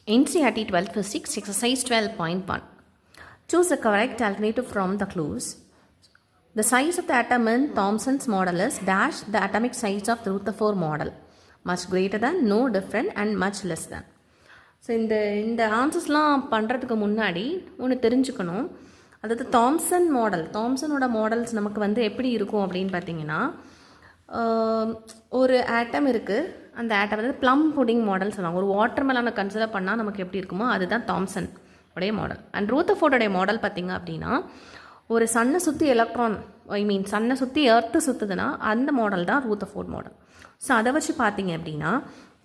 NCERT 12th Physics Exercise 12.1. Choose the correct alternative from the clues. The size of the atom in Thomson's model is dash the atomic size of the Rutherford model. Much greater than, no different and much less than. So இந்த ஆன்சர்ஸ்லாம் பண்ணுறதுக்கு முன்னாடி ஒன்று தெரிஞ்சுக்கணும். அதாவது தாம்சனோட models நமக்கு வந்து எப்படி இருக்கும் அப்படின்னு பார்த்தீங்கன்னா, ஒரு ஆட்டம் இருக்குது. அந்த ஆட்டம் வந்து ப்ளம் புடிங் மாடல் சொல்லுவாங்க. ஒரு வாட்டர் மெலானை கன்சிடர் பண்ணால் நமக்கு எப்படி இருக்குமோ அதுதான் தாம்சன் உடைய மாடல். அண்ட் ரூதர்ஃபோர்டுடைய மாடல் பார்த்திங்க அப்படின்னா, ஒரு சன்னை சுற்றி எலக்ட்ரான் சன்னை சுற்றி எர்த்து சுற்றுதுன்னா அந்த மாடல் தான் ரூதர்ஃபோர்ட் மாடல். ஸோ அதை வச்சு பார்த்தீங்க அப்படின்னா,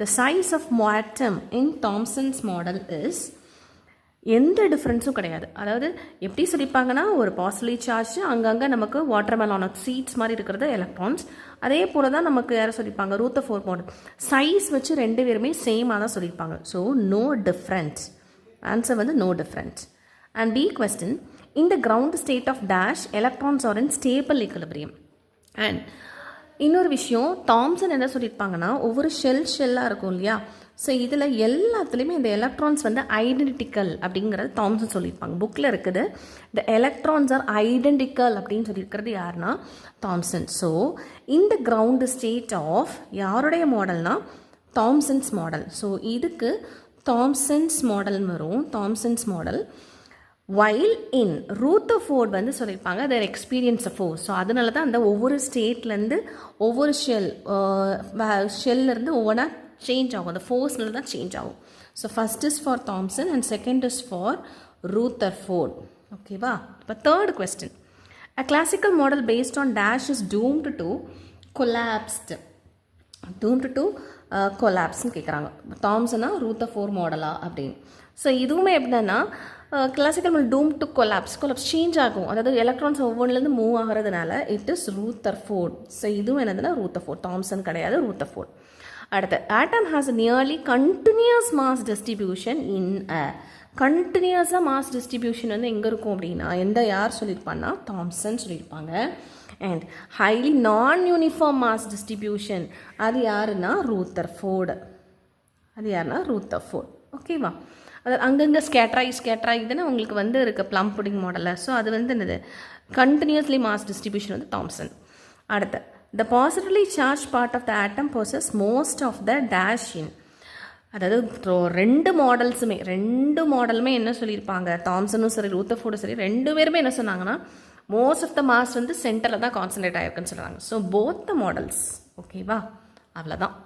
the size of atom in Thomson's model is, எந்த டிஃப்ரென்ஸும் கிடையாது. அதாவது எப்படி சொல்லிப்பாங்கன்னா, ஒரு பாசிட்டிவ்லி சார்ஜ் அங்கங்கே நமக்கு வாட்டர் மெலான சீட்ஸ் மாதிரி இருக்கிறது எலக்ட்ரான்ஸ். அதே போல் தான் நமக்கு யாரை சொல்லியிருப்பாங்க, ரூதர்ஃபோர்ட் மாடல் சைஸ் வச்சு ரெண்டு பேருமே சேமாக தான் சொல்லியிருப்பாங்க. So no difference. ஆன்சர் வந்து no difference. And b question, in the ground state of dash electrons are in stable equilibrium. And இன்னொரு விஷயம், தாம்சன் என்ன சொல்லியிருப்பாங்கன்னா, ஒவ்வொரு ஷெல்லாக இருக்கும் இல்லையா, ஸோ இதில் எல்லாத்துலேயுமே இந்த எலக்ட்ரான்ஸ் வந்து ஐடென்டிக்கல் அப்படிங்கிறது தாம்சன் சொல்லியிருப்பாங்க. புக்கில் இருக்குது, த எலக்ட்ரான்ஸ் ஆர் ஐடென்டிக்கல் அப்படின்னு சொல்லியிருக்கிறது யாருன்னா தாம்சன். ஸோ இந்த கிரவுண்டு ஸ்டேட் ஆஃப் யாருடைய மாடல்னா தாம்சன்ஸ் மாடல். ஸோ இதுக்கு தாம்சன்ஸ் மாடல் வரும். Thomson's model while in Rutherford வந்து சொல்லியிருப்பாங்க their experience of force. So அதனால தான் அந்த ஒவ்வொரு ஸ்டேட்லேருந்து ஒவ்வொரு ஷெல்லேருந்து ஒவ்வொன்றா சேஞ்ச் ஆகும். அந்த ஃபோர்ஸ்னால தான் சேஞ்ச் ஆகும். So first is for Thomson and second is for Rutherford. ஓகேவா? இப்போ third question, a classical model based on dash is doomed to கொலாப்ஸ்ன்னு கேட்குறாங்க. தாம்சனா ரூதர்ஃபோர்ட் மாடலா அப்படின்னு. ஸோ இதுவுமே எப்படின்னா, classical model doom to collapse change ஆகும். அதாவது எலக்ட்ரான்ஸ் ஒவ்வொன்றுலேருந்து மூவ் ஆகிறதுனால இட் இஸ் ரூதர்ஃபோர்ட். ஸோ இதுவும் என்னதுன்னா ரூதர்ஃபோர்ட், தாம்சன் கிடையாது, ரூதர்ஃபோர்ட். அடுத்து, atom has nearly continuous mass distribution in a. கண்டினியூஸாக மாஸ் டிஸ்ட்ரிபியூஷன் வந்து எங்கே இருக்கும் அப்படின்னா, யார் சொல்லியிருப்பாங்கன்னா தாம்சன் சொல்லியிருப்பாங்க. அண்ட் ஹைலி நான் யூனிஃபார்ம் மாஸ் டிஸ்ட்ரிபியூஷன் அது யாருன்னா ரூதர்ஃபோர்டு. ஓகேவா? அதாவது அங்கங்கே ஸ்கேட்ராய் தானே உங்களுக்கு வந்து இருக்க ப்ளம் புடிங் மாடலில். ஸோ அது வந்து என்னது, கண்டினியூஸ்லி மாஸ் டிஸ்ட்ரிபியூஷன் வந்து தாம்சன். அடுத்து, the positively charge part of the atom possesses most of the dash in. அதாவது ரெண்டு மாடலுமே என்ன சொல்லியிருப்பாங்க, தாம்சனும் சரி ரூதர்ஃபோர்டும் சரி, ரெண்டு பேருமே என்ன சொன்னாங்கன்னா மோஸ்ட் ஆஃப் த மாஸ் வந்து சென்டரில் தான் கான்சன்ட்ரேட் ஆகிருக்குன்னு சொல்கிறாங்க. So both the models. ஓகேவா? அவ்வளோதான்.